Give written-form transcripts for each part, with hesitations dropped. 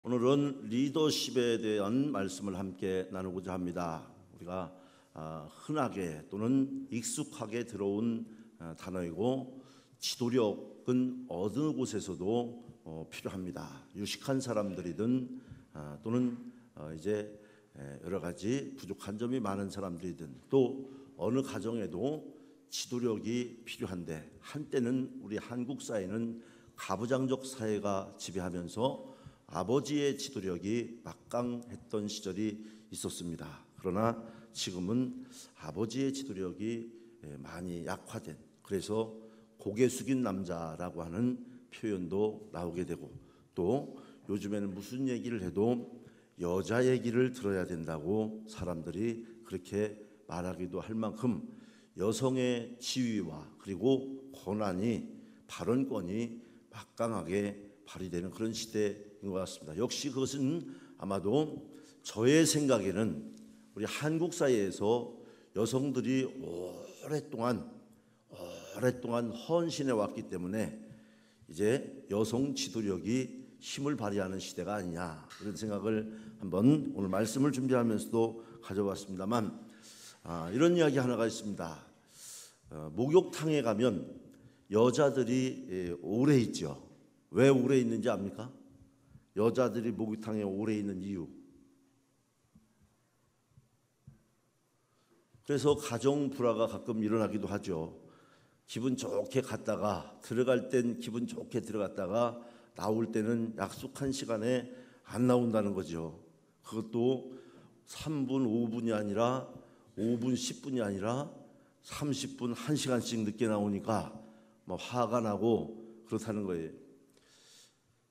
오늘은 리더십에 대한 말씀을 함께 나누고자 합니다. 우리가 흔하게 또는 익숙하게 들어온 단어이고 지도력은 어느 곳에서도 필요합니다. 유식한 사람들이든 또는 이제 여러 가지 부족한 점이 많은 사람들이든 또 어느 가정에도 지도력이 필요한데, 한때는 우리 한국 사회는 가부장적 사회가 지배하면서 아버지의 지도력이 막강했던 시절이 있었습니다. 그러나 지금은 아버지의 지도력이 많이 약화된, 그래서 고개 숙인 남자라고 하는 표현도 나오게 되고, 또 요즘에는 무슨 얘기를 해도 여자 얘기를 들어야 된다고 사람들이 그렇게 말하기도 할 만큼 여성의 지위와 그리고 권한이, 발언권이 막강하게 발휘되는 그런 시대인 것 같습니다. 역시 그것은 아마도 저의 생각에는 우리 한국 사회에서 여성들이 오랫동안 헌신해 왔기 때문에 이제 여성 지도력이 힘을 발휘하는 시대가 아니냐, 이런 생각을 한번 오늘 말씀을 준비하면서도 가져왔습니다만, 이런 이야기 하나가 있습니다. 목욕탕에 가면 여자들이 오래 있죠. 왜 오래 있는지 압니까? 여자들이 목욕탕에 오래 있는 이유. 그래서 가정 불화가 가끔 일어나기도 하죠. 기분 좋게 갔다가, 들어갈 땐 기분 좋게 들어갔다가 나올 때는 약속한 시간에 안 나온다는 거죠. 그것도 3분, 5분이 아니라 5분, 10분이 아니라 30분, 1시간씩 늦게 나오니까 화가 나고 그렇다는 거예요.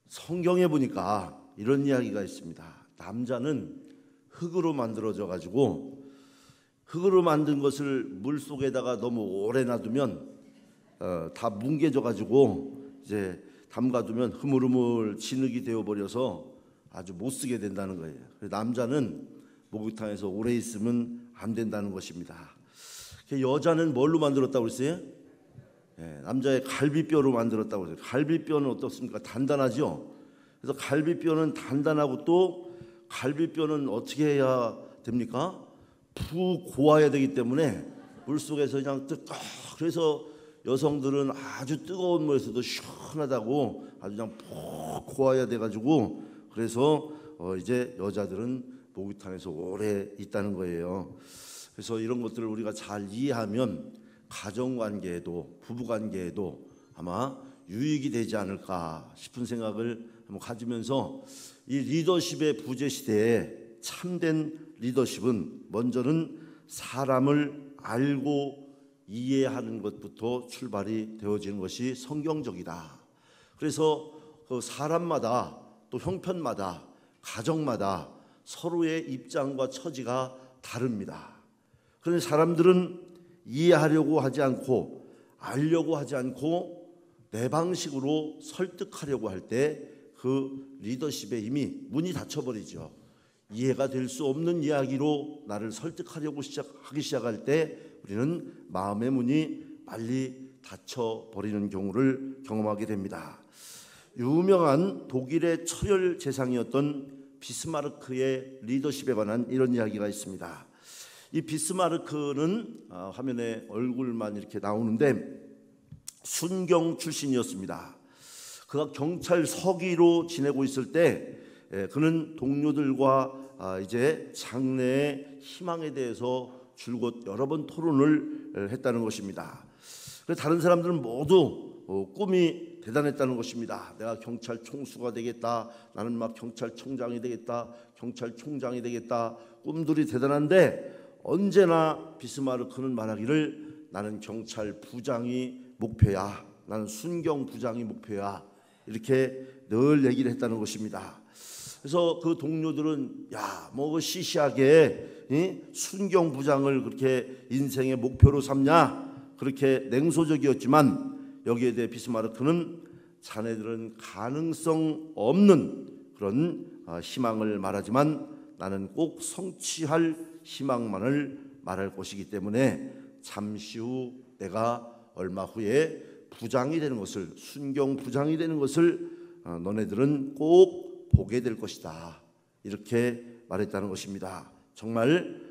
성경에 보니까 이런 이야기가 있습니다. 남자는 흙으로 만들어져 가지고 흙으로 만든 것을 물 속에다가 너무 오래 놔두면 다 뭉개져 가지고 이제 담가두면 흐물흐물 진흙이 되어 버려서 아주 못 쓰게 된다는 거예요. 남자는 목욕탕에서 오래 있으면 안 된다는 것입니다. 여자는 뭘로 만들었다고 그랬어요? 남자의 갈비뼈로 만들었다고 그랬어요. 갈비뼈는 어떻습니까? 단단하죠. 그래서 갈비뼈는 단단하고, 또 갈비뼈는 어떻게 해야 됩니까? 푹 고와야 되기 때문에 물속에서 그냥 그래서 여성들은 아주 뜨거운 물에서도 시원하다고 아주 그냥 푹 고와야 돼가지고, 그래서 이제 여자들은 목욕탕에서 오래 있다는 거예요. 그래서 이런 것들을 우리가 잘 이해하면 가정관계에도, 부부관계에도 아마 유익이 되지 않을까 싶은 생각을 한번 가지면서, 이 리더십의 부재 시대에 참된 리더십은 먼저는 사람을 알고 이해하는 것부터 출발이 되어지는 것이 성경적이다. 그래서 그 사람마다, 또 형편마다, 가정마다 서로의 입장과 처지가 다릅니다. 그런데 사람들은 이해하려고 하지 않고, 알려고 하지 않고 내 방식으로 설득하려고 할 때 그 리더십에 이미 문이 닫혀버리죠. 이해가 될 수 없는 이야기로 나를 설득하려고 하기 시작할 때 우리는 마음의 문이 빨리 닫혀버리는 경우를 경험하게 됩니다. 유명한 독일의 철혈 재상이었던 비스마르크의 리더십에 관한 이런 이야기가 있습니다. 이 비스마르크는 화면에 얼굴만 이렇게 나오는데 순경 출신이었습니다. 그가 경찰 서기로 지내고 있을 때 그는 동료들과 이제 장래의 희망에 대해서 줄곧 여러 번 토론을 했다는 것입니다. 그래서 다른 사람들은 모두 꿈이 대단했다는 것입니다. 내가 경찰 총수가 되겠다, 나는 막 경찰청장이 되겠다, 경찰총장이 되겠다, 꿈들이 대단한데 언제나 비스마르크는 말하기를 나는 경찰 부장이 목표야, 나는 순경 부장이 목표야, 이렇게 늘 얘기를 했다는 것입니다. 그래서 그 동료들은 뭐 시시하게 순경 부장을 그렇게 인생의 목표로 삼냐, 그렇게 냉소적이었지만 여기에 대해 비스마르크는 자네들은 가능성 없는 그런 희망을 말하지만 나는 꼭 성취할 희망만을 말할 것이기 때문에 잠시 후 내가 얼마 후에 부장이 되는 것을, 순경 부장이 되는 것을 너네들은 꼭 보게 될 것이다. 이렇게 말했다는 것입니다. 정말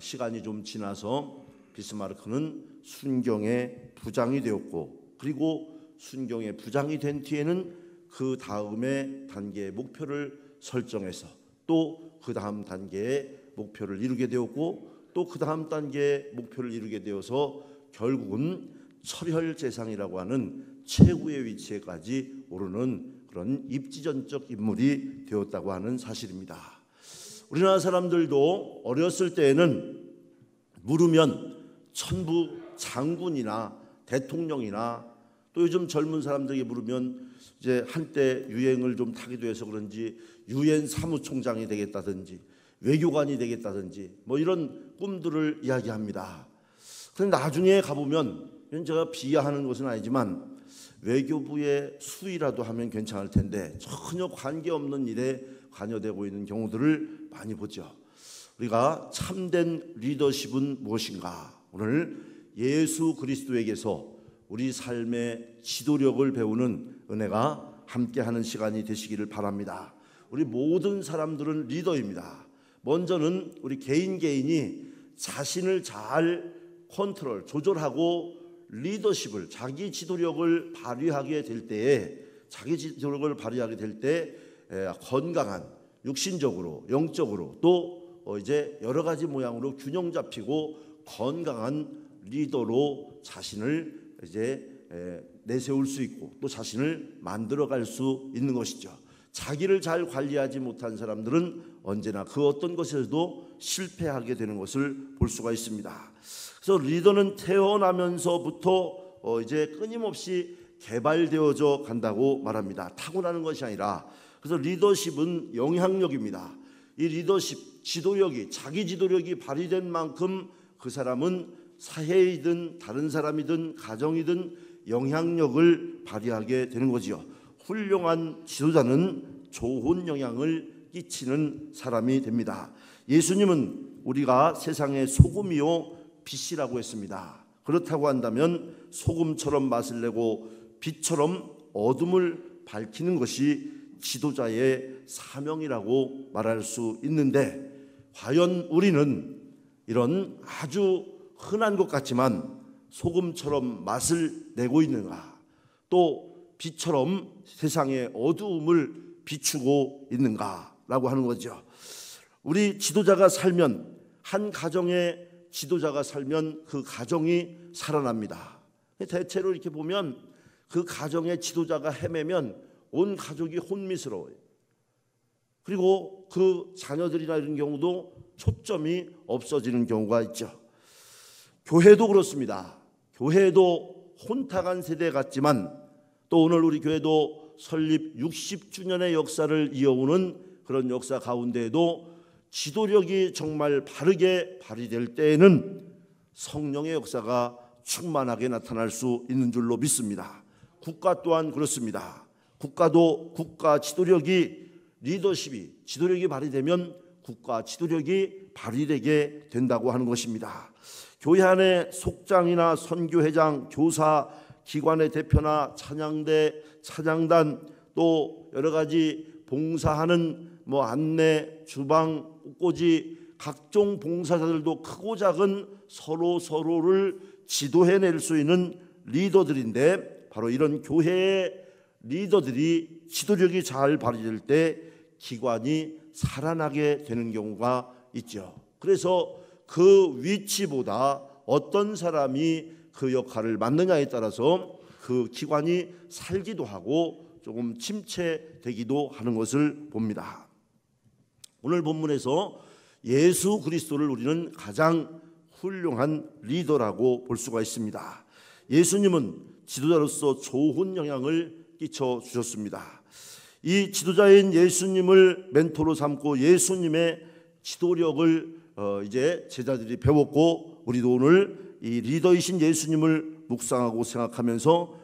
시간이 좀 지나서 비스마르크는 순경의 부장이 되었고, 그리고 순경의 부장이 된 뒤에는 그 다음의 단계의 목표를 설정해서 또 그 다음 단계의 목표를 이루게 되었고, 또 그 다음 단계의 목표를 이루게 되어서 결국은 철혈재상이라고 하는 최후의 위치에까지 오르는 그런 입지전적 인물이 되었다고 하는 사실입니다. 우리나라 사람들도 어렸을 때에는 물으면 천부 장군이나 대통령이나, 또 요즘 젊은 사람들에게 물으면 이제 한때 유행을 좀 타기도 해서 그런지 유엔 사무총장이 되겠다든지 외교관이 되겠다든지 뭐 이런 꿈들을 이야기합니다. 그런데 나중에 가보면, 제가 비하하는 것은 아니지만 외교부의 수위라도 하면 괜찮을 텐데 전혀 관계없는 일에 관여되고 있는 경우들을 많이 보죠. 우리가 참된 리더십은 무엇인가? 오늘 예수 그리스도에게서 우리 삶의 지도력을 배우는 은혜가 함께하는 시간이 되시기를 바랍니다. 우리 모든 사람들은 리더입니다. 먼저는 우리 개인이 자신을 잘 조절하고 리더십을, 자기 지도력을 발휘하게 될 때에, 건강한, 육신적으로 영적으로 또 이제 여러 가지 모양으로 균형 잡히고 건강한 리더로 자신을 이제 내세울 수 있고 또 자신을 만들어갈 수 있는 것이죠. 자기를 잘 관리하지 못한 사람들은 언제나 그 어떤 것에서도 실패하게 되는 것을 볼 수가 있습니다. 그래서 리더는 태어나면서부터 이제 끊임없이 개발되어져 간다고 말합니다. 타고나는 것이 아니라. 그래서 리더십은 영향력입니다. 이 리더십, 지도력이, 자기 지도력이 발휘된 만큼 그 사람은 사회이든 다른 사람이든 가정이든 영향력을 발휘하게 되는 거지요. 훌륭한 지도자는 좋은 영향을 끼치는 사람이 됩니다. 예수님은 우리가 세상의 소금이요 빛이라고 했습니다. 그렇다고 한다면 소금처럼 맛을 내고 빛처럼 어둠을 밝히는 것이 지도자의 사명이라고 말할 수 있는데, 과연 우리는 이런 아주 흔한 것 같지만 소금처럼 맛을 내고 있는가? 또 빛처럼 세상의 어두움을 비추고 있는가라고 하는 거죠. 우리 지도자가 살면, 한 가정의 지도자가 살면 그 가정이 살아납니다. 대체로 이렇게 보면 그 가정의 지도자가 헤매면 온 가족이 혼미스러워요. 그리고 그 자녀들이나 이런 경우도 초점이 없어지는 경우가 있죠. 교회도 그렇습니다. 교회도 혼탁한 세대 같지만 또 오늘 우리 교회도 설립 60주년의 역사를 이어오는 그런 역사 가운데에도 지도력이 정말 바르게 발휘될 때에는 성령의 역사가 충만하게 나타날 수 있는 줄로 믿습니다. 국가 또한 그렇습니다. 국가도 국가 지도력이, 리더십이, 지도력이 발휘되면 국가 지도력이 발휘되게 된다고 하는 것입니다. 교회 안에 속장이나 선교회장, 교사, 기관의 대표나 찬양대, 찬양단, 또 여러 가지 봉사하는 안내, 주방, 꽃꽂이 각종 봉사자들도 크고 작은 서로를 지도해낼 수 있는 리더들인데, 바로 이런 교회의 리더들이 지도력이 잘 발휘될 때 기관이 살아나게 되는 경우가 있죠. 그래서 그 위치보다 어떤 사람이 그 역할을 맡느냐에 따라서 그 기관이 살기도 하고 조금 침체되기도 하는 것을 봅니다. 오늘 본문에서 예수 그리스도를 우리는 가장 훌륭한 리더라고 볼 수가 있습니다. 예수님은 지도자로서 좋은 영향을 끼쳐 주셨습니다. 이 지도자인 예수님을 멘토로 삼고 예수님의 지도력을 이제 제자들이 배웠고, 우리도 오늘 이 리더이신 예수님을 묵상하고 생각하면서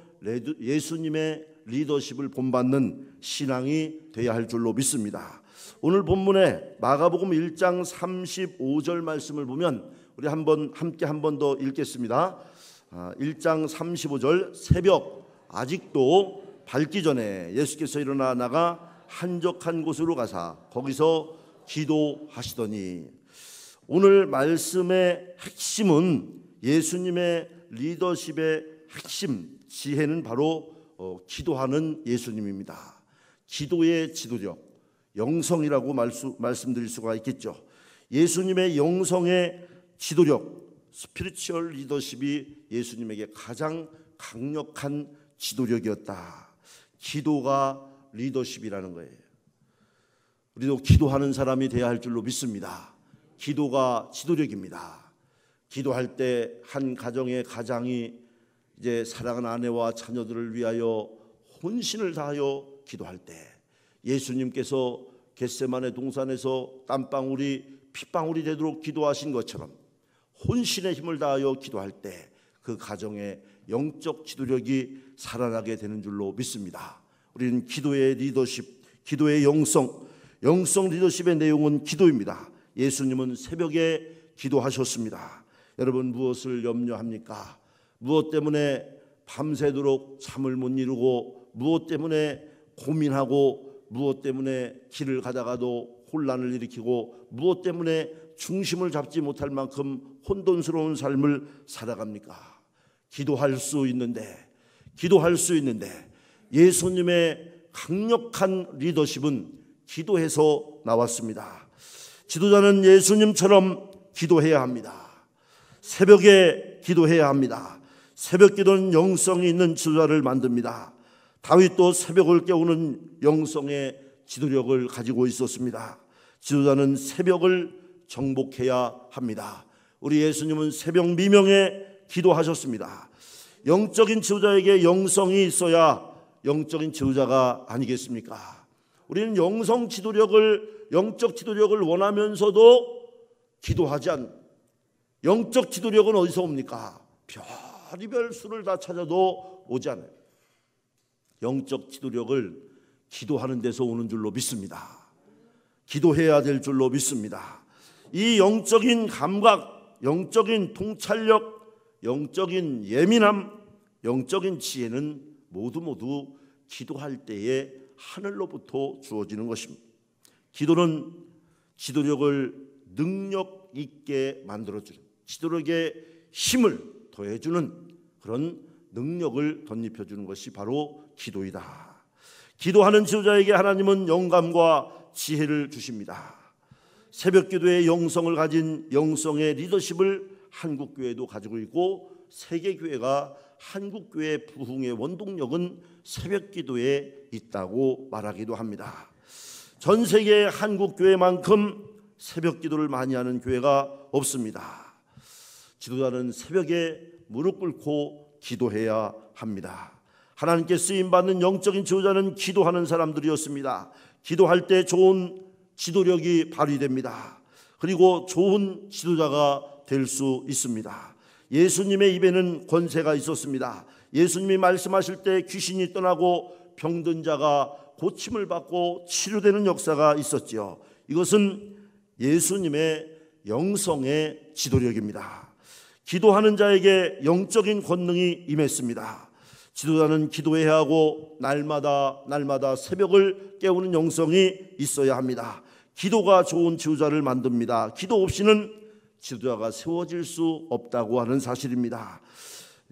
예수님의 리더십을 본받는 신앙이 되어야 할 줄로 믿습니다. 오늘 본문에 마가복음 1장 35절 말씀을 보면 우리 함께 한 번 더 읽겠습니다. 1장 35절, 새벽 아직도 밝기 전에 예수께서 일어나 나가 한적한 곳으로 가사 거기서 기도하시더니, 오늘 말씀의 핵심은 예수님의 리더십의 핵심, 지혜는 바로 기도하는 예수님입니다. 기도의 지도력, 영성이라고 말씀드릴 수가 있겠죠. 예수님의 영성의 지도력, 스피리추얼 리더십이 예수님에게 가장 강력한 지도력이었다. 기도가 리더십이라는 거예요. 우리도 기도하는 사람이 되어야 할 줄로 믿습니다. 기도가 지도력입니다. 기도할 때 한 가정의 가장이 이제 사랑하는 아내와 자녀들을 위하여 혼신을 다하여 기도할 때, 예수님께서 겟세마네 동산에서 땀방울이 핏방울이 되도록 기도하신 것처럼 혼신의 힘을 다하여 기도할 때 그 가정의 영적 지도력이 살아나게 되는 줄로 믿습니다. 우리는 기도의 리더십, 기도의 영성 리더십의 내용은 기도입니다. 예수님은 새벽에 기도하셨습니다. 여러분, 무엇을 염려합니까? 무엇 때문에 밤새도록 잠을 못 이루고, 무엇 때문에 고민하고, 무엇 때문에 길을 가다가도 혼란을 일으키고, 무엇 때문에 중심을 잡지 못할 만큼 혼돈스러운 삶을 살아갑니까? 기도할 수 있는데 예수님의 강력한 리더십은 기도해서 나왔습니다. 지도자는 예수님처럼 기도해야 합니다. 새벽에 기도해야 합니다. 새벽 기도는 영성이 있는 지도자를 만듭니다. 다윗도 새벽을 깨우는 영성의 지도력을 가지고 있었습니다. 지도자는 새벽을 정복해야 합니다. 우리 예수님은 새벽 미명에 기도하셨습니다. 영적인 지도자에게 영성이 있어야 영적인 지도자가 아니겠습니까? 우리는 영적 지도력을 원하면서도 기도하지 않는, 영적 지도력은 어디서 옵니까? 별의별 수를 다 찾아도 오지 않아요. 영적 지도력을 기도하는 데서 오는 줄로 믿습니다. 기도해야 될 줄로 믿습니다. 이 영적인 감각, 영적인 통찰력, 영적인 예민함, 영적인 지혜는 모두 기도할 때에 하늘로부터 주어지는 것입니다. 기도는 지도력을 능력 있게 만들어주는, 지도력에 힘을 더해주는 그런 능력을 덧입혀주는 것이 바로 기도이다. 기도하는 지도자에게 하나님은 영감과 지혜를 주십니다. 새벽 기도의 영성을 가진 영성의 리더십을 한국교회도 가지고 있고, 세계교회가 한국교회 부흥의 원동력은 새벽 기도에 있다고 말하기도 합니다. 전 세계 한국교회만큼 새벽 기도를 많이 하는 교회가 없습니다. 지도자는 새벽에 무릎 꿇고 기도해야 합니다. 하나님께 쓰임받는 영적인 지도자는 기도하는 사람들이었습니다. 기도할 때 좋은 지도력이 발휘됩니다. 그리고 좋은 지도자가 될 수 있습니다. 예수님의 입에는 권세가 있었습니다. 예수님이 말씀하실 때 귀신이 떠나고 병든 자가 고침을 받고 치료되는 역사가 있었지요. 이것은 예수님의 영성의 지도력입니다. 기도하는 자에게 영적인 권능이 임했습니다. 지도자는 기도해야 하고 날마다 새벽을 깨우는 영성이 있어야 합니다. 기도가 좋은 지도자를 만듭니다. 기도 없이는 지도자가 세워질 수 없다고 하는 사실입니다.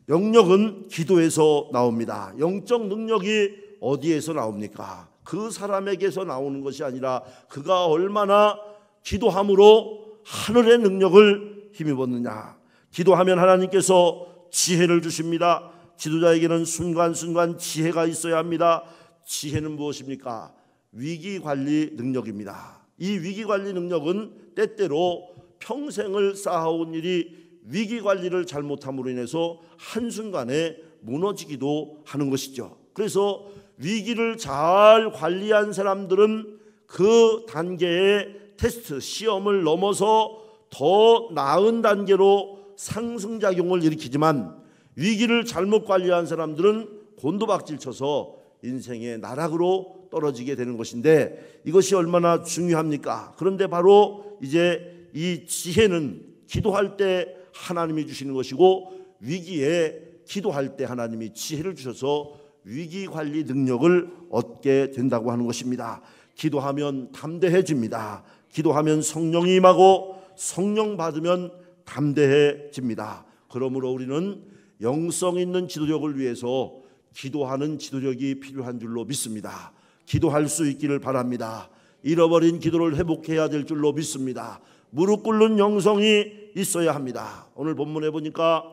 영력은 기도에서 나옵니다. 영적 능력이 어디에서 나옵니까? 그 사람에게서 나오는 것이 아니라 그가 얼마나 기도함으로 하늘의 능력을 힘입었느냐. 기도하면 하나님께서 지혜를 주십니다. 지도자에게는 순간순간 지혜가 있어야 합니다. 지혜는 무엇입니까? 위기관리 능력입니다. 이 위기관리 능력은 때때로 평생을 쌓아온 일이 위기관리를 잘못함으로 인해서 한순간에 무너지기도 하는 것이죠. 그래서 위기를 잘 관리한 사람들은 그 단계의 테스트, 시험을 넘어서 더 나은 단계로 상승작용을 일으키지만, 위기를 잘못 관리한 사람들은 곤두박질 쳐서 인생의 나락으로 떨어지게 되는 것인데, 이것이 얼마나 중요합니까? 그런데 바로 이제 이 지혜는 기도할 때 하나님이 주시는 것이고, 위기에 기도할 때 하나님이 지혜를 주셔서 위기관리 능력을 얻게 된다고 하는 것입니다. 기도하면 담대해집니다. 기도하면 성령이 임하고 성령 받으면 담대해집니다. 그러므로 우리는 영성 있는 지도력을 위해서 기도하는 지도력이 필요한 줄로 믿습니다. 기도할 수 있기를 바랍니다. 잃어버린 기도를 회복해야 될 줄로 믿습니다. 무릎 꿇는 영성이 있어야 합니다. 오늘 본문에 보니까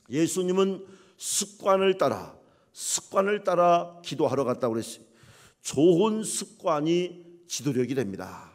예수님은 습관을 따라 기도하러 갔다고 그랬어요. 좋은 습관이 지도력이 됩니다.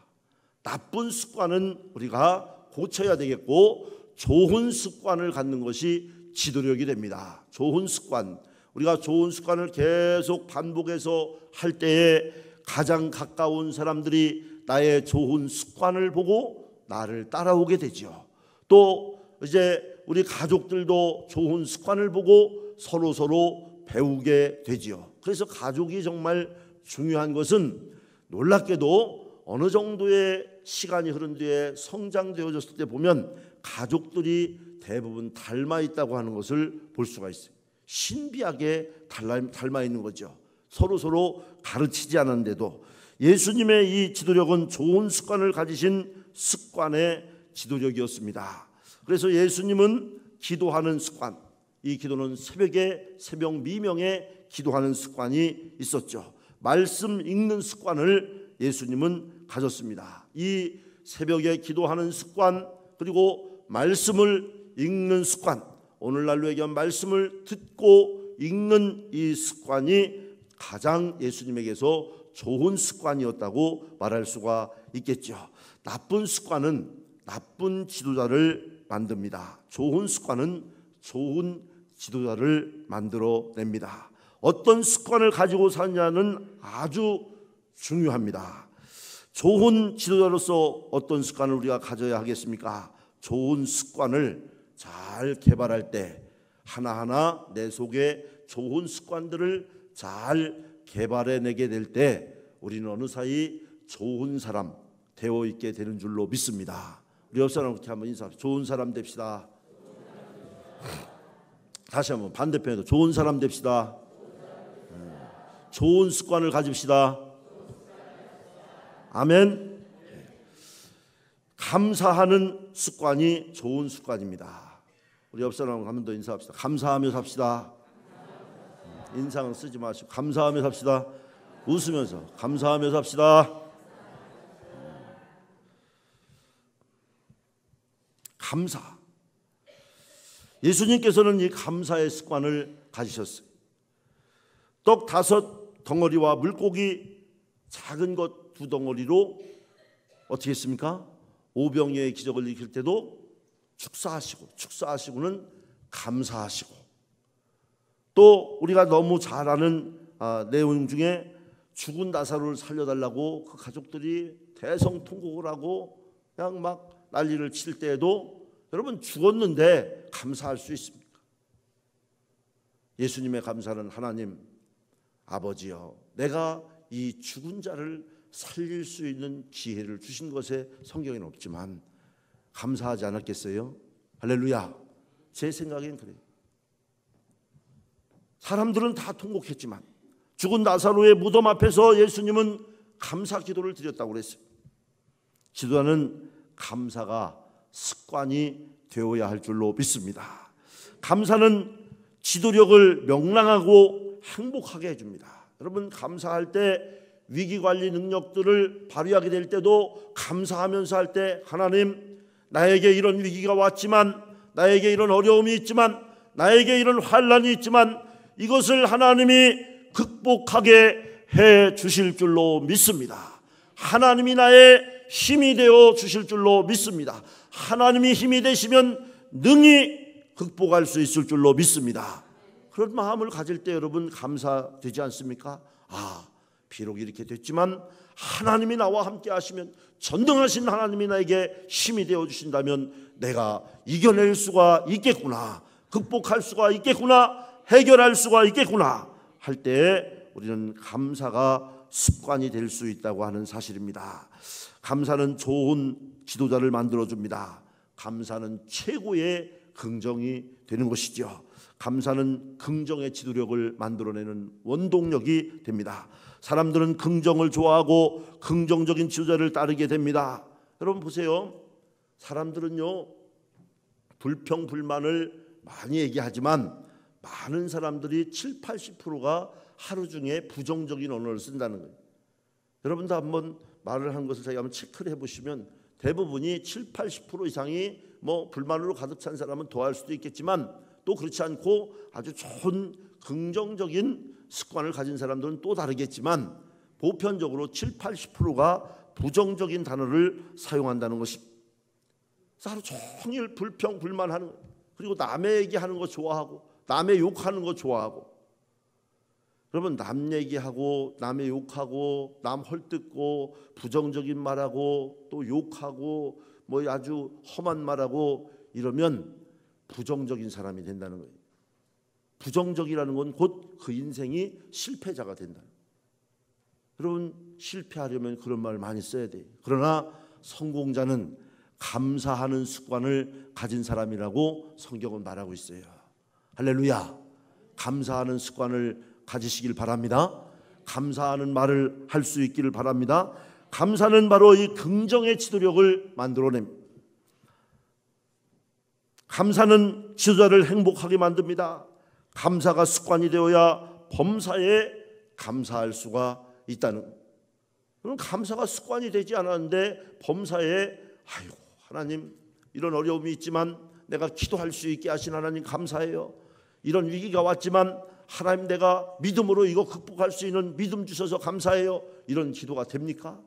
나쁜 습관은 우리가 고쳐야 되겠고 좋은 습관을 갖는 것이 지도력이 됩니다. 좋은 습관, 우리가 좋은 습관을 계속 반복해서 할 때에 가장 가까운 사람들이 나의 좋은 습관을 보고 나를 따라오게 되죠. 또 이제 우리 가족들도 좋은 습관을 보고 서로 배우게 되지요. 그래서 가족이 정말 중요한 것은 놀랍게도 어느 정도의 시간이 흐른 뒤에 성장되어졌을 때 보면 가족들이 대부분 닮아 있다고 하는 것을 볼 수가 있어요. 신비하게 닮아 있는 거죠. 서로 가르치지 않았는데도 예수님의 이 지도력은 좋은 습관을 가지신 습관의 지도력이었습니다. 그래서 예수님은 기도하는 습관, 이 기도는 새벽 미명에 기도하는 습관이 있었죠. 말씀 읽는 습관을 예수님은 가졌습니다. 이 새벽에 기도하는 습관, 그리고 말씀을 읽는 습관, 오늘날로 얘기하면 말씀을 듣고 읽는 이 습관이 가장 예수님에게서 좋은 습관이었다고 말할 수가 있겠죠. 나쁜 습관은 나쁜 지도자를 만듭니다. 좋은 습관은 좋은 지도자를 만들어냅니다. 어떤 습관을 가지고 사느냐는 아주 중요합니다. 좋은 지도자로서 어떤 습관을 우리가 가져야 하겠습니까? 좋은 습관을 잘 개발할 때 하나하나 내 속에 좋은 습관들을 잘 개발해내게 될 때 우리는 어느 사이 좋은 사람 되어 있게 되는 줄로 믿습니다. 우리 옆 사람한테 한번 인사합시다. 좋은 사람 됩시다. 다시 한번 반대편에도 좋은 사람 됩시다. 좋은 습관을 가집시다. 아멘. 감사하는 습관이 좋은 습관입니다. 우리 옆 사람하고 한 번 더 인사합시다. 감사하며 삽시다. 인상은 쓰지 마시고 감사하며 삽시다. 웃으면서 감사하며 삽시다. 감사. 예수님께서는 이 감사의 습관을 가지셨어요. 떡 5 덩어리와 물고기 작은 것 2 덩어리로 어떻게 했습니까? 오병이어의 기적을 일으킬 때도 축사하시고는 감사하시고, 또 우리가 너무 잘 아는 내용 중에 죽은 나사로를 살려달라고 그 가족들이 대성통곡을 하고 그냥 막 난리를 칠 때에도 여러분 죽었는데 감사할 수 있습니까? 예수님의 감사는 하나님 아버지여, 내가 이 죽은 자를 살릴 수 있는 기회를 주신 것에 성경에는 없지만 감사하지 않았겠어요? 할렐루야. 제 생각엔 그래요. 사람들은 다 통곡했지만 죽은 나사로의 무덤 앞에서 예수님은 감사 기도를 드렸다고 그랬어요. 지도자는 감사가 습관이 되어야 할 줄로 믿습니다. 감사는 지도력을 명랑하고 행복하게 해줍니다. 여러분, 감사할 때 위기관리 능력들을 발휘하게 될 때도 감사하면서 할 때, 하나님, 나에게 이런 위기가 왔지만, 나에게 이런 어려움이 있지만, 나에게 이런 환난이 있지만 이것을 하나님이 극복하게 해 주실 줄로 믿습니다. 하나님이 나의 힘이 되어 주실 줄로 믿습니다. 하나님이 힘이 되시면 능히 극복할 수 있을 줄로 믿습니다. 그런 마음을 가질 때 여러분 감사되지 않습니까? 비록 이렇게 됐지만 하나님이 나와 함께 하시면, 전능하신 하나님이 나에게 힘이 되어 주신다면 내가 이겨낼 수가 있겠구나, 극복할 수가 있겠구나, 해결할 수가 있겠구나 할 때 우리는 감사가 습관이 될 수 있다고 하는 사실입니다. 감사는 좋은 지도자를 만들어줍니다. 감사는 최고의 긍정이 되는 것이죠. 감사는 긍정의 지도력을 만들어내는 원동력이 됩니다. 사람들은 긍정을 좋아하고 긍정적인 지도자를 따르게 됩니다. 여러분 보세요. 사람들은요, 불평 불만을 많이 얘기하지만 많은 사람들이 70~80%가 하루 중에 부정적인 언어를 쓴다는 거예요. 여러분도 한번 말을 한 것을 자기가 한번 체크를 해보시면 대부분이 70~80% 이상이 뭐 불만으로 가득 찬 사람은 더할 수도 있겠지만 또 그렇지 않고 아주 좋은 긍정적인 습관을 가진 사람들은 또 다르겠지만 보편적으로 70~80%가 부정적인 단어를 사용한다는 것입니다. 하루 종일 불평 불만하는 거, 그리고 남의 얘기하는 거 좋아하고 남의 욕하는 거 좋아하고. 여러분, 남 얘기하고 남의 욕하고 남 헐뜯고 부정적인 말하고 또 욕하고 뭐 아주 험한 말하고 이러면 부정적인 사람이 된다는 거예요. 부정적이라는 건 곧 그 인생이 실패자가 된다. 여러분, 실패하려면 그런 말 많이 써야 돼요. 그러나 성공자는 감사하는 습관을 가진 사람이라고 성경은 말하고 있어요. 할렐루야. 감사하는 습관을 가지시길 바랍니다. 감사하는 말을 할 수 있기를 바랍니다. 감사는 바로 이 긍정의 지도력을 만들어냅니다. 감사는 지도자를 행복하게 만듭니다. 감사가 습관이 되어야 범사에 감사할 수가 있다는 거예요. 그럼 감사가 습관이 되지 않았는데 범사에 아이고 하나님 이런 어려움이 있지만 내가 기도할 수 있게 하신 하나님 감사해요. 이런 위기가 왔지만 하나님 내가 믿음으로 이거 극복할 수 있는 믿음 주셔서 감사해요. 이런 기도가 됩니까?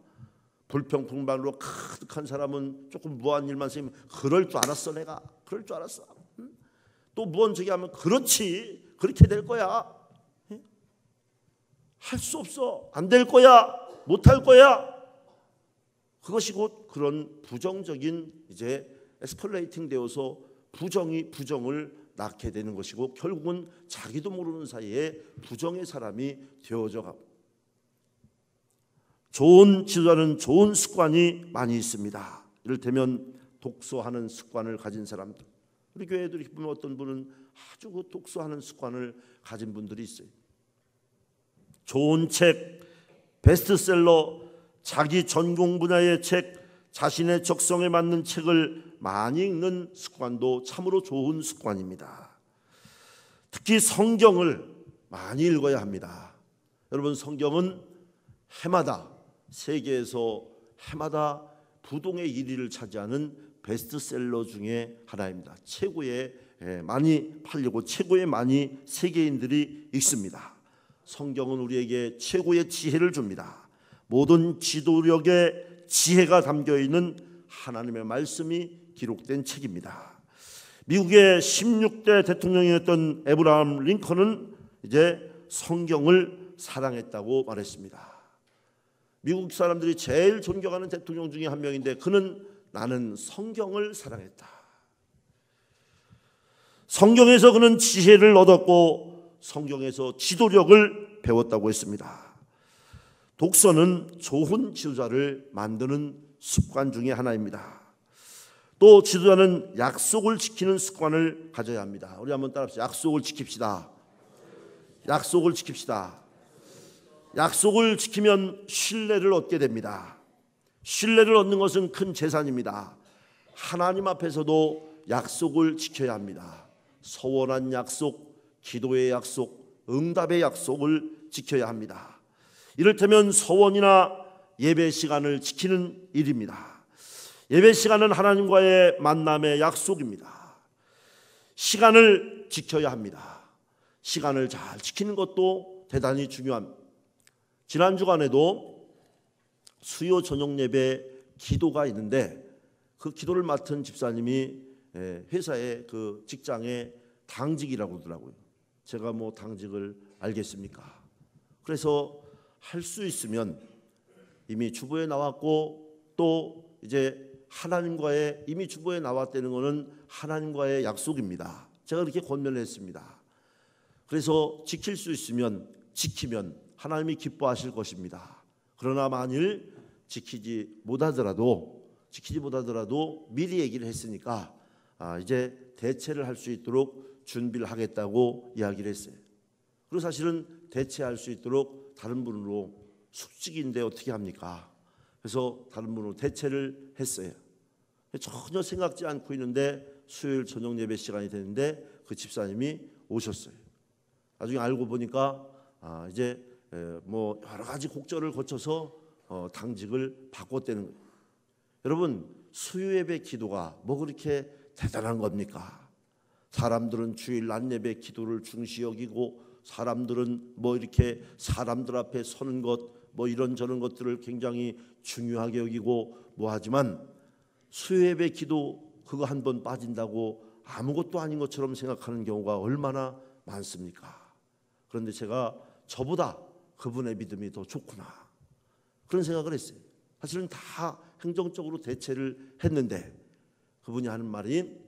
불평불만으로 가득한 사람은 조금 무한 일만 생기면 그럴 줄 알았어. 내가 그럴 줄 알았어. 또 무언저기 하면 그렇지 그렇게 될 거야. 할 수 없어. 안 될 거야. 못할 거야. 그것이 곧 그런 부정적인 이제 에스컬레이팅 되어서 부정이 부정을 낳게 되는 것이고 결국은 자기도 모르는 사이에 부정의 사람이 되어져 가고. 좋은 지도자는 좋은 습관이 많이 있습니다. 이를테면 독서하는 습관을 가진 사람들. 우리 교회들이 보면 어떤 분은 아주 그 독서하는 습관을 가진 분들이 있어요. 좋은 책, 베스트셀러, 자기 전공 분야의 책, 자신의 적성에 맞는 책을 많이 읽는 습관도 참으로 좋은 습관입니다. 특히 성경을 많이 읽어야 합니다. 여러분, 성경은 해마다 세계에서 해마다 부동의 1위를 차지하는 베스트셀러 중에 하나입니다. 최고의 많이 팔리고 최고의 많이 세계인들이 읽습니다. 성경은 우리에게 최고의 지혜를 줍니다. 모든 지도력의 지혜가 담겨있는 하나님의 말씀이 기록된 책입니다. 미국의 16대 대통령이었던 에브라함 링컨은 이제 성경을 사랑했다고 말했습니다. 미국 사람들이 제일 존경하는 대통령 중에 한 명인데 그는 나는 성경을 사랑했다. 성경에서 그는 지혜를 얻었고 성경에서 지도력을 배웠다고 했습니다. 독서는 좋은 지도자를 만드는 습관 중에 하나입니다. 또 지도자는 약속을 지키는 습관을 가져야 합니다. 우리 한번 따라합시다. 약속을 지킵시다. 약속을 지킵시다. 약속을 지키면 신뢰를 얻게 됩니다. 신뢰를 얻는 것은 큰 재산입니다. 하나님 앞에서도 약속을 지켜야 합니다. 서원한 약속, 기도의 약속, 응답의 약속을 지켜야 합니다. 이를테면 서원이나 예배 시간을 지키는 일입니다. 예배 시간은 하나님과의 만남의 약속입니다. 시간을 지켜야 합니다. 시간을 잘 지키는 것도 대단히 중요합니다. 지난 주간에도 수요 저녁 예배 기도가 있는데 그 기도를 맡은 집사님이 회사의 그 직장의 당직이라고 그러더라고요. 제가 뭐 당직을 알겠습니까? 그래서 할 수 있으면 이미 주보에 나왔고 또 이제 하나님과의 이미 주보에 나왔다는 것은 하나님과의 약속입니다. 제가 그렇게 권면을 했습니다. 그래서 지킬 수 있으면 지키면 하나님이 기뻐하실 것입니다. 그러나 만일 지키지 못하더라도 미리 얘기를 했으니까 이제 대체를 할 수 있도록 준비를 하겠다고 이야기를 했어요. 그리고 사실은 대체할 수 있도록 다른 분으로 숙직인데 어떻게 합니까? 그래서 다른 분으로 대체를 했어요. 전혀 생각지 않고 있는데 수요일 저녁 예배 시간이 됐는데 그 집사님이 오셨어요. 나중에 알고 보니까 이제 뭐 여러 가지 곡절을 거쳐서 당직을 바꿨다는 거예요. 여러분, 수요 예배 기도가 뭐 그렇게 대단한 겁니까? 사람들은 주일 낮 예배 기도를 중시 여기고, 사람들은 뭐 이렇게 사람들 앞에 서는 것, 뭐 이런저런 것들을 굉장히 중요하게 여기고 뭐 하지만, 수요 예배 기도 그거 한 번 빠진다고 아무것도 아닌 것처럼 생각하는 경우가 얼마나 많습니까? 그런데 제가 저보다 그분의 믿음이 더 좋구나, 그런 생각을 했어요. 사실은 다 행정적으로 대체를 했는데 그분이 하는 말이,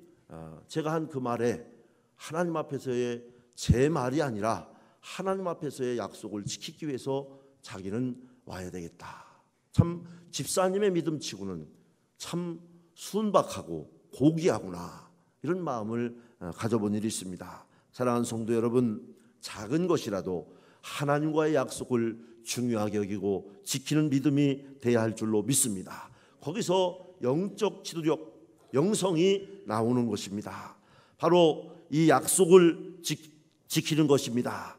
제가 한 그 말에 하나님 앞에서의 제 말이 아니라 하나님 앞에서의 약속을 지키기 위해서 자기는 와야 되겠다. 참 집사님의 믿음치고는 참 순박하고 고귀하구나, 이런 마음을 가져본 일이 있습니다. 사랑하는 성도 여러분, 작은 것이라도 하나님과의 약속을 중요하게 여기고 지키는 믿음이 돼야 할 줄로 믿습니다. 거기서 영적 지도력, 영성이 나오는 것입니다. 바로 이 약속을 지키는 것입니다.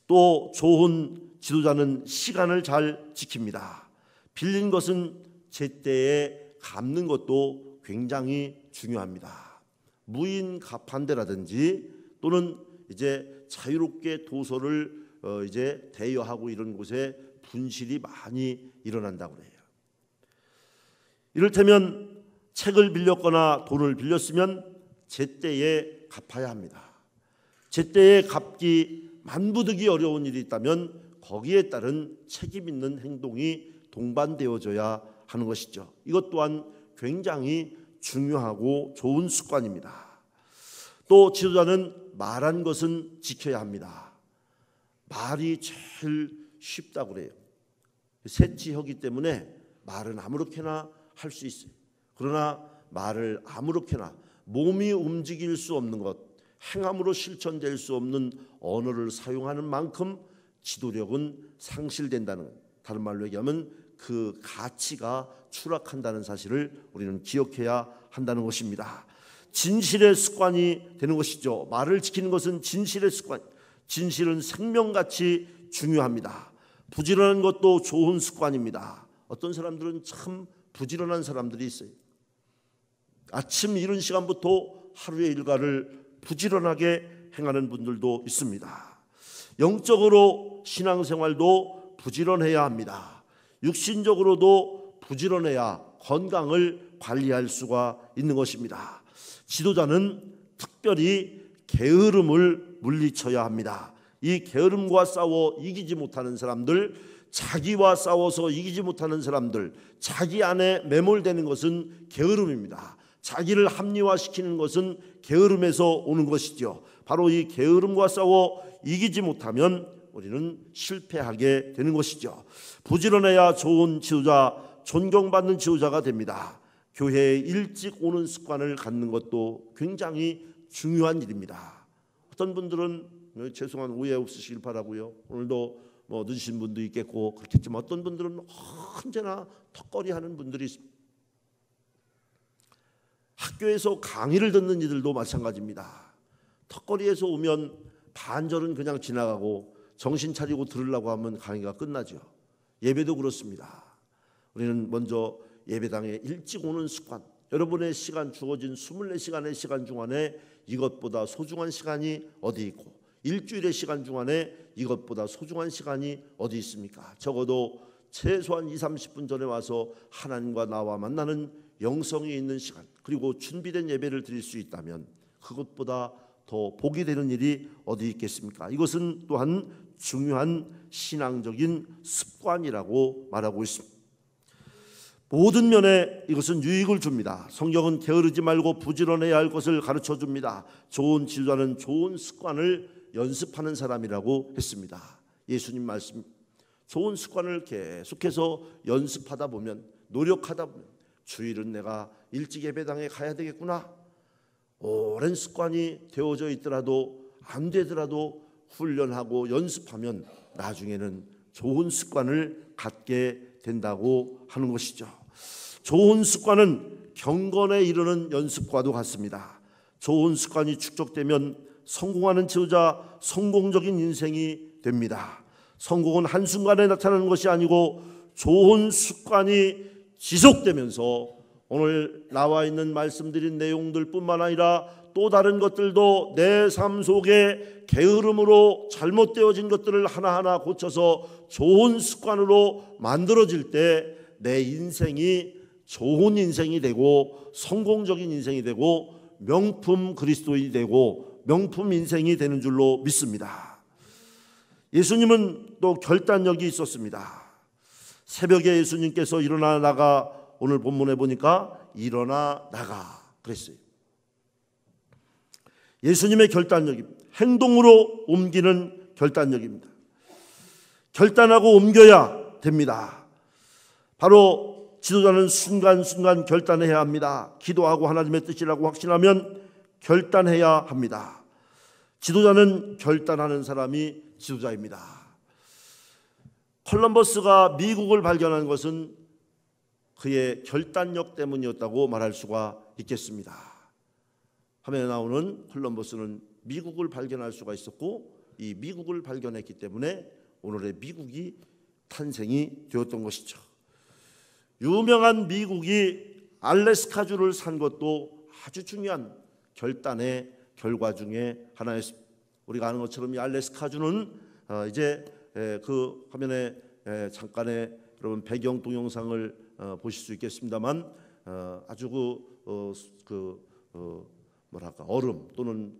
또 좋은 지도자는 시간을 잘 지킵니다. 빌린 것은 제때에 갚는 것도 굉장히 중요합니다. 무인 가판대라든지 또는 이제 자유롭게 도서를 이제 대여하고 이런 곳에 분실이 많이 일어난다고 해요. 이를테면 책을 빌렸거나 돈을 빌렸으면 제때에 갚아야 합니다. 제때에 갚기 만부득이 어려운 일이 있다면 거기에 따른 책임 있는 행동이 동반되어져야 하는 것이죠. 이것 또한 굉장히 중요하고 좋은 습관입니다. 또 지도자는 말한 것은 지켜야 합니다. 말이 제일 쉽다고 그래요. 새치하기 때문에 말은 아무렇게나 할 수 있어요. 그러나 말을 아무렇게나, 몸이 움직일 수 없는 것, 행함으로 실천될 수 없는 언어를 사용하는 만큼 지도력은 상실된다는 것. 다른 말로 얘기하면 그 가치가 추락한다는 사실을 우리는 기억해야 한다는 것입니다. 진실의 습관이 되는 것이죠. 말을 지키는 것은 진실의 습관. 진실은 생명같이 중요합니다. 부지런한 것도 좋은 습관입니다. 어떤 사람들은 참 부지런한 사람들이 있어요. 아침 이른 시간부터 하루의 일과를 부지런하게 행하는 분들도 있습니다. 영적으로 신앙생활도 부지런해야 합니다. 육신적으로도 부지런해야 건강을 관리할 수가 있는 것입니다. 지도자는 특별히 게으름을 물리쳐야 합니다. 이 게으름과 싸워 이기지 못하는 사람들, 자기와 싸워서 이기지 못하는 사람들, 자기 안에 매몰되는 것은 게으름입니다. 자기를 합리화시키는 것은 게으름에서 오는 것이죠. 바로 이 게으름과 싸워 이기지 못하면 우리는 실패하게 되는 것이죠. 부지런해야 좋은 지도자, 존경받는 지도자가 됩니다. 교회에 일찍 오는 습관을 갖는 것도 굉장히 중요한 일입니다. 어떤 분들은 죄송한 오해 없으시길 바라고요. 오늘도 뭐 늦으신 분도 있겠고 그렇겠지만 어떤 분들은 언제나 턱걸이하는 분들이 있습니다. 학교에서 강의를 듣는 이들도 마찬가지입니다. 턱걸이에서 오면 반절은 그냥 지나가고 정신 차리고 들으려고 하면 강의가 끝나죠. 예배도 그렇습니다. 우리는 먼저 예배당에 일찍 오는 습관, 여러분의 시간, 주어진 24시간의 시간 중 안에 이것보다 소중한 시간이 어디 있고, 일주일의 시간 중 안에 이것보다 소중한 시간이 어디 있습니까? 적어도 최소한 20-30분 전에 와서 하나님과 나와 만나는 영성이 있는 시간, 그리고 준비된 예배를 드릴 수 있다면 그것보다 더 복이 되는 일이 어디 있겠습니까? 이것은 또한 중요한 신앙적인 습관이라고 말하고 있습니다. 모든 면에 이것은 유익을 줍니다. 성경은 게으르지 말고 부지런해야 할 것을 가르쳐 줍니다. 좋은 지도자는 좋은 습관을 연습하는 사람이라고 했습니다. 예수님 말씀, 좋은 습관을 계속해서 연습하다 보면, 노력하다 보면, 주일은 내가 일찍 예배당에 가야 되겠구나, 오랜 습관이 되어져 있더라도 안 되더라도 훈련하고 연습하면 나중에는 좋은 습관을 갖게 된다고 하는 것이죠. 좋은 습관은 경건에 이르는 연습과도 같습니다. 좋은 습관이 축적되면 성공하는 지도자, 성공적인 인생이 됩니다. 성공은 한순간에 나타나는 것이 아니고 좋은 습관이 지속되면서 오늘 나와 있는 말씀드린 내용들뿐만 아니라 또 다른 것들도 내 삶 속에 게으름으로 잘못되어진 것들을 하나하나 고쳐서 좋은 습관으로 만들어질 때 내 인생이 좋은 인생이 되고 성공적인 인생이 되고 명품 그리스도인이 되고 명품 인생이 되는 줄로 믿습니다. 예수님은 또 결단력이 있었습니다. 새벽에 예수님께서 일어나 나가, 오늘 본문에 보니까 일어나 나가 그랬어요. 예수님의 결단력입니다. 행동으로 옮기는 결단력입니다. 결단하고 옮겨야 됩니다. 바로 지도자는 순간순간 결단해야 합니다. 기도하고 하나님의 뜻이라고 확신하면 결단해야 합니다. 지도자는 결단하는 사람이 지도자입니다. 콜럼버스가 미국을 발견한 것은 그의 결단력 때문이었다고 말할 수가 있겠습니다. 화면에 나오는 콜럼버스는 미국을 발견할 수가 있었고 이 미국을 발견했기 때문에 오늘의 미국이 탄생이 되었던 것이죠. 유명한 미국이 알래스카주를 산 것도 아주 중요한 결단의 결과 중에 하나였습니다. 우리가 아는 것처럼 이 알래스카주는 이제 그 화면에 잠깐의 여러분 배경 동영상을 보실 수 있겠습니다만 아주 뭐랄까 얼음 또는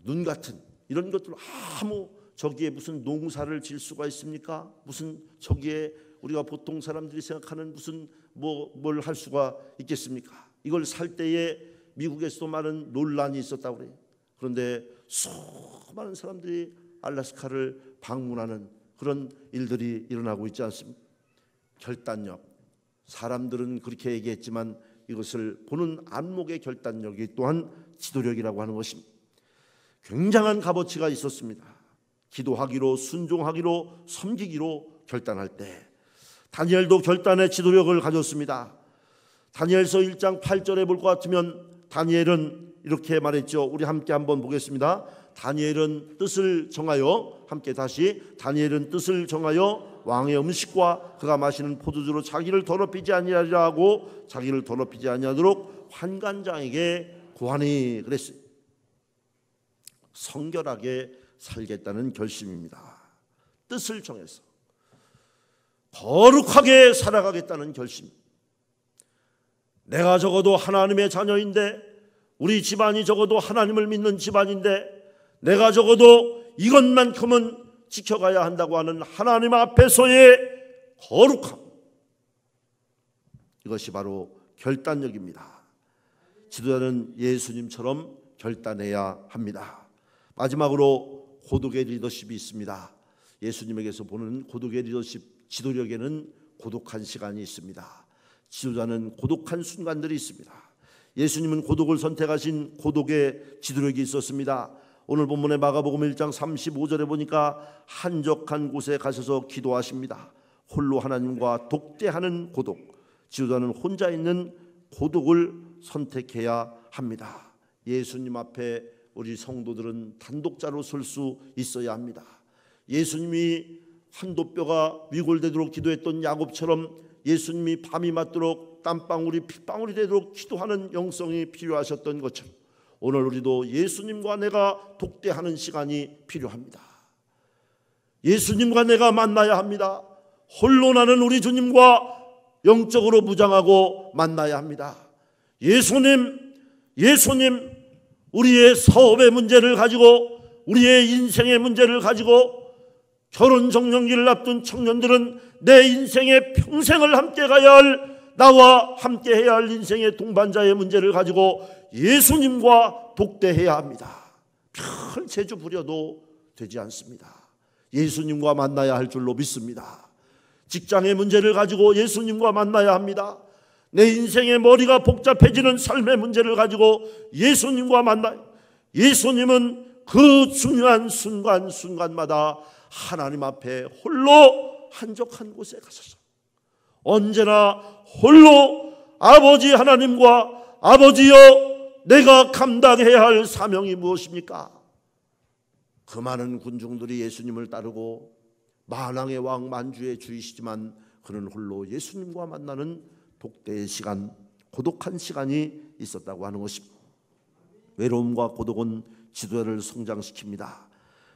눈 같은 이런 것들 아무 저기에 무슨 농사를 질 수가 있습니까? 무슨 저기에 우리가 보통 사람들이 생각하는 무슨 뭘 할 수가 있겠습니까? 이걸 살 때에 미국에서도 많은 논란이 있었다고 그래요. 그런데 수많은 사람들이 알래스카를 방문하는 그런 일들이 일어나고 있지 않습니까? 결단력. 사람들은 그렇게 얘기했지만 이것을 보는 안목의 결단력이 또한 지도력이라고 하는 것입니다. 굉장한 값어치가 있었습니다. 기도하기로, 순종하기로, 섬기기로 결단할 때 다니엘도 결단의 지도력을 가졌습니다. 다니엘서 1장 8절에 볼 것 같으면 다니엘은 이렇게 말했죠. 우리 함께 한번 보겠습니다. 다니엘은 뜻을 정하여, 함께 다시, 다니엘은 뜻을 정하여 왕의 음식과 그가 마시는 포도주로 자기를 더럽히지 아니하리라 하고 자기를 더럽히지 아니하도록 환관장에게 구하니 그랬어요. 성결하게 살겠다는 결심입니다. 뜻을 정해서 거룩하게 살아가겠다는 결심. 내가 적어도 하나님의 자녀인데, 우리 집안이 적어도 하나님을 믿는 집안인데, 내가 적어도 이것만큼은 지켜가야 한다고 하는 하나님 앞에서의 거룩함, 이것이 바로 결단력입니다. 지도자는 예수님처럼 결단해야 합니다. 마지막으로 고독의 리더십이 있습니다. 예수님에게서 보는 고독의 리더십, 지도력에는 고독한 시간이 있습니다. 지도자는 고독한 순간들이 있습니다. 예수님은 고독을 선택하신 고독의 지도력이 있었습니다. 오늘 본문의 마가복음 1장 35절에 보니까 한적한 곳에 가셔서 기도하십니다. 홀로 하나님과 독대하는 고독. 지도자는 혼자 있는 고독을 선택해야 합니다. 예수님 앞에 우리 성도들은 단독자로 설 수 있어야 합니다. 예수님이 한도뼈가 위골되도록 기도했던 야곱처럼 예수님이 밤이 맞도록 땀방울이 핏방울이 되도록 기도하는 영성이 필요하셨던 것처럼 오늘 우리도 예수님과 내가 독대하는 시간이 필요합니다. 예수님과 내가 만나야 합니다. 홀로 나는 우리 주님과 영적으로 무장하고 만나야 합니다. 예수님, 우리의 사업의 문제를 가지고, 우리의 인생의 문제를 가지고, 결혼 정년기를 앞둔 청년들은 내 인생의 평생을 함께 가야 할, 나와 함께 해야 할 인생의 동반자의 문제를 가지고 예수님과 독대해야 합니다. 별 재주 부려도 되지 않습니다. 예수님과 만나야 할 줄로 믿습니다. 직장의 문제를 가지고 예수님과 만나야 합니다. 내 인생의 머리가 복잡해지는 삶의 문제를 가지고 예수님과 만나요. 예수님은 그 중요한 순간순간마다 하나님 앞에 홀로 한적한 곳에 가셔서 언제나 홀로 아버지 하나님과 아버지여 내가 감당해야 할 사명이 무엇입니까? 그 많은 군중들이 예수님을 따르고 만왕의 왕 만주의 주이시지만 그는 홀로 예수님과 만나는 독대의 시간, 고독한 시간이 있었다고 하는 것입니다. 외로움과 고독은 지도자를 성장시킵니다.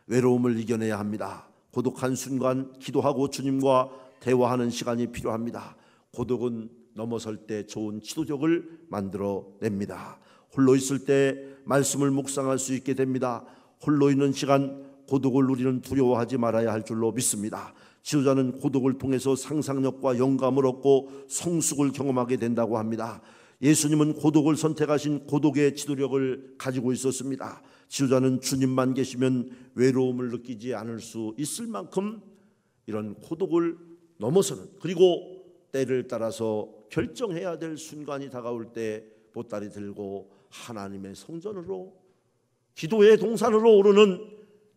외로움을 이겨내야 합니다. 고독한 순간 기도하고 주님과 대화하는 시간이 필요합니다. 고독은 넘어설 때 좋은 지도력을 만들어냅니다. 홀로 있을 때 말씀을 묵상할 수 있게 됩니다. 홀로 있는 시간 고독을 우리는 두려워하지 말아야 할 줄로 믿습니다. 지도자는 고독을 통해서 상상력과 영감을 얻고 성숙을 경험하게 된다고 합니다. 예수님은 고독을 선택하신 고독의 지도력을 가지고 있었습니다. 지도자는 주님만 계시면 외로움을 느끼지 않을 수 있을 만큼 이런 고독을 넘어서는, 그리고 때를 따라서 결정해야 될 순간이 다가올 때 보따리 들고 하나님의 성전으로 기도의 동산으로 오르는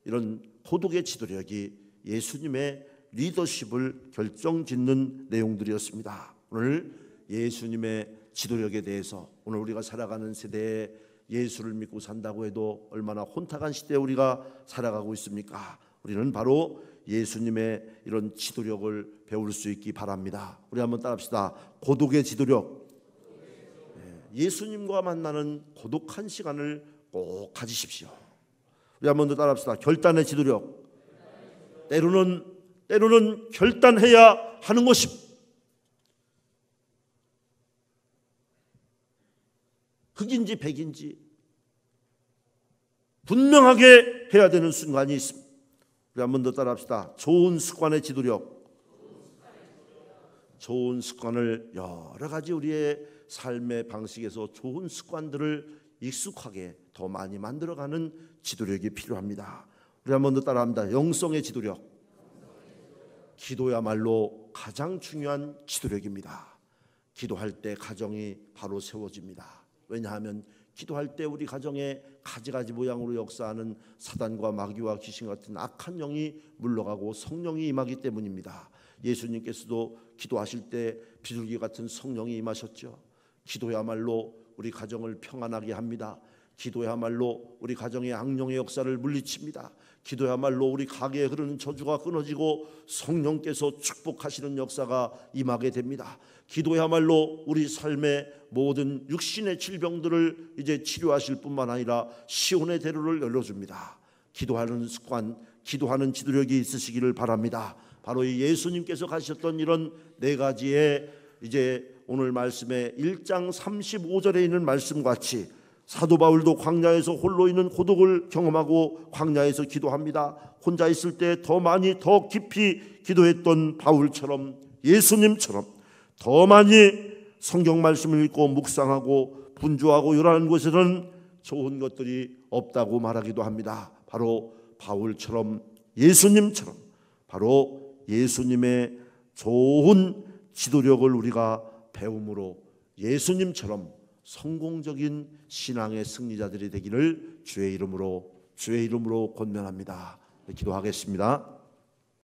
이런 고독의 지도력이 예수님의 리더십을 결정짓는 내용들이었습니다. 오늘 예수님의 지도력에 대해서, 오늘 우리가 살아가는 세대에 예수를 믿고 산다고 해도 얼마나 혼탁한 시대에 우리가 살아가고 있습니까? 우리는 바로 예수님의 이런 지도력을 배울 수 있기 바랍니다. 우리 한번 따라합시다. 고독의 지도력. 예수님과 만나는 고독한 시간을 꼭 가지십시오. 우리 한번 더 따라합시다. 결단의 지도력. 때로는 결단해야 하는 것입니다. 흑인지 백인지 분명하게 해야 되는 순간이 있습니다. 우리 한번 더 따라합시다. 좋은 습관의 지도력. 좋은 습관을 여러 가지 우리의 삶의 방식에서 좋은 습관들을 익숙하게 더 많이 만들어가는 지도력이 필요합니다. 우리 한번 더 따라합니다. 영성의 지도력. 기도야말로 가장 중요한 지도력입니다. 기도할 때 가정이 바로 세워집니다. 왜냐하면 기도할 때 우리 가정에 가지가지 모양으로 역사하는 사단과 마귀와 귀신 같은 악한 영이 물러가고 성령이 임하기 때문입니다. 예수님께서도 기도하실 때 비둘기 같은 성령이 임하셨죠. 기도야말로 우리 가정을 평안하게 합니다. 기도야말로 우리 가정의 악령의 역사를 물리칩니다. 기도야말로 우리 가게에 흐르는 저주가 끊어지고 성령께서 축복하시는 역사가 임하게 됩니다. 기도야말로 우리 삶의 모든 육신의 질병들을 이제 치료하실 뿐만 아니라 시온의 대로를 열어줍니다. 기도하는 습관, 기도하는 지도력이 있으시기를 바랍니다. 바로 이 예수님께서 가셨던 이런 네 가지의 이제 오늘 말씀의 1장 35절에 있는 말씀같이 사도 바울도 광야에서 홀로 있는 고독을 경험하고 광야에서 기도합니다. 혼자 있을 때 더 많이 더 깊이 기도했던 바울처럼, 예수님처럼 더 많이 성경 말씀을 읽고 묵상하고 분주하고 요란한 곳에는 좋은 것들이 없다고 말하기도 합니다. 바로 바울처럼, 예수님처럼, 바로 예수님의 좋은 지도력을 우리가 배움으로 예수님처럼 성공적인 신앙의 승리자들이 되기를 주의 이름으로 권면합니다. 기도하겠습니다.